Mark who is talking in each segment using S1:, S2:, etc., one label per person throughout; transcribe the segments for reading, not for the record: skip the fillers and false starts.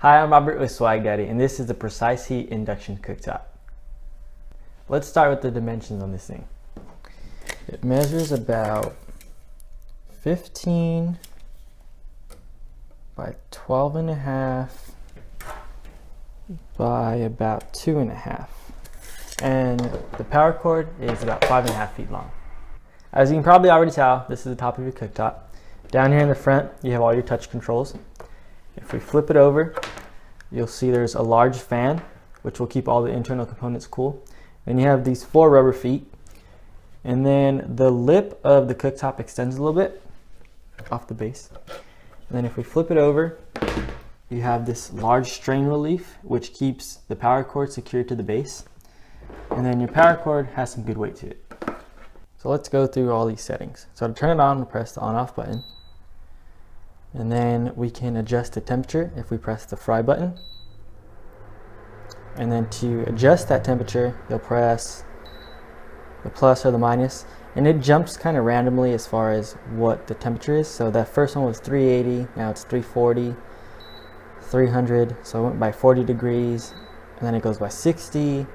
S1: Hi, I'm Robert with SwagDaddy, and this is the Precise Heat Induction Cooktop. Let's start with the dimensions on this thing. It measures about 15 by 12.5 by about 2.5. And the power cord is about 5.5 feet long. As you can probably already tell, this is the top of your cooktop. Down here in the front, you have all your touch controls. If we flip it over, you'll see there's a large fan, which will keep all the internal components cool. Then you have these 4 rubber feet. And then the lip of the cooktop extends a little bit off the base. And then if we flip it over, you have this large strain relief, which keeps the power cord secured to the base. And then your power cord has some good weight to it. So let's go through all these settings. So to turn it on, we'll press the on-off button. And then we can adjust the temperature if we press the fry button. And then to adjust that temperature, you'll press the plus or the minus. And it jumps kind of randomly as far as what the temperature is. So that first one was 380, now it's 340, 300. So it went by 40 degrees, and then it goes by 60. And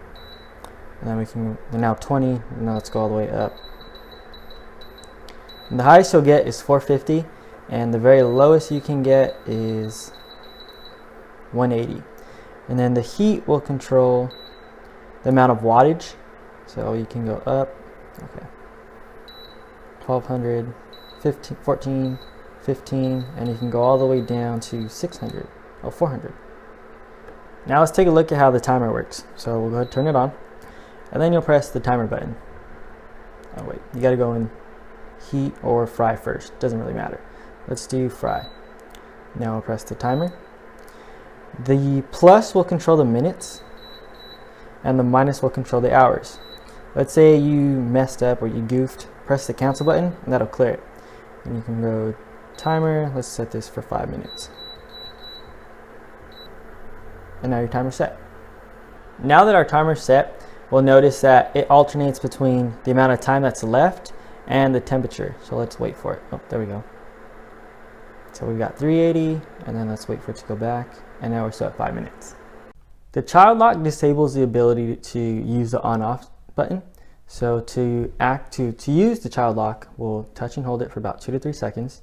S1: then we can, now 20, and now let's go all the way up. And the highest you'll get is 450. And the very lowest you can get is 180. And then the heat will control the amount of wattage. So you can go up, okay, 1200, 15, 14, 15, and you can go all the way down to 600, or 400. Now let's take a look at how the timer works. So we'll go ahead and turn it on, and then you'll press the timer button. Oh wait, you gotta go in heat or fry first, doesn't really matter. Let's do fry. Now we'll press the timer. The plus will control the minutes, and the minus will control the hours. Let's say you messed up or you goofed, press the cancel button, and that'll clear it. And you can go timer, let's set this for 5 minutes. And now your timer's set. Now that our timer's set, we'll notice that it alternates between the amount of time that's left and the temperature. So let's wait for it. Oh, there we go. So we've got 380, and then let's wait for it to go back, and now we're still at 5 minutes. The child lock disables the ability to use the on-off button. So to use the child lock, we'll touch and hold it for about 2 to 3 seconds,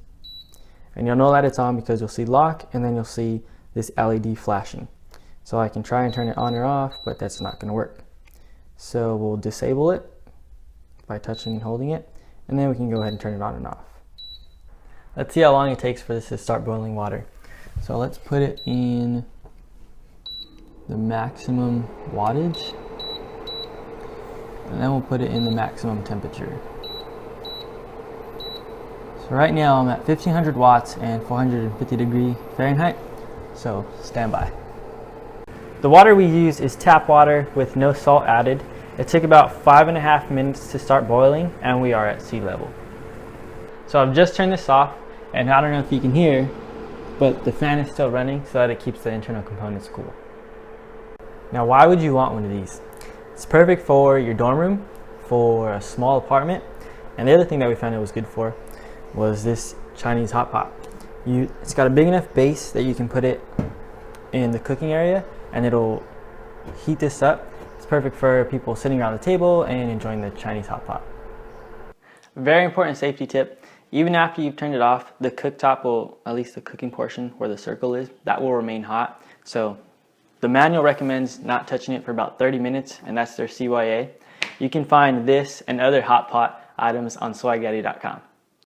S1: and you'll know that it's on because you'll see lock, and then you'll see this LED flashing. So I can try and turn it on or off, but that's not going to work. So we'll disable it by touching and holding it, and then we can go ahead and turn it on and off. Let's see how long it takes for this to start boiling water. So let's put it in the maximum wattage, and then we'll put it in the maximum temperature. So right now I'm at 1500 watts and 450 degree Fahrenheit, so stand by. The water we use is tap water with no salt added. It took about 5.5 minutes to start boiling, and we are at sea level. So I've just turned this off, and I don't know if you can hear, but the fan is still running so that it keeps the internal components cool. Now, why would you want one of these? It's perfect for your dorm room, for a small apartment, and the other thing that we found it was good for was this Chinese hot pot. It's got a big enough base that you can put it in the cooking area, and it'll heat this up. It's perfect for people sitting around the table and enjoying the Chinese hot pot. Very important safety tip. Even after you've turned it off, the cooktop will, at least the cooking portion where the circle is, that will remain hot. So the manual recommends not touching it for about 30 minutes, and that's their CYA. You can find this and other hot pot items on SwagDaddy.com.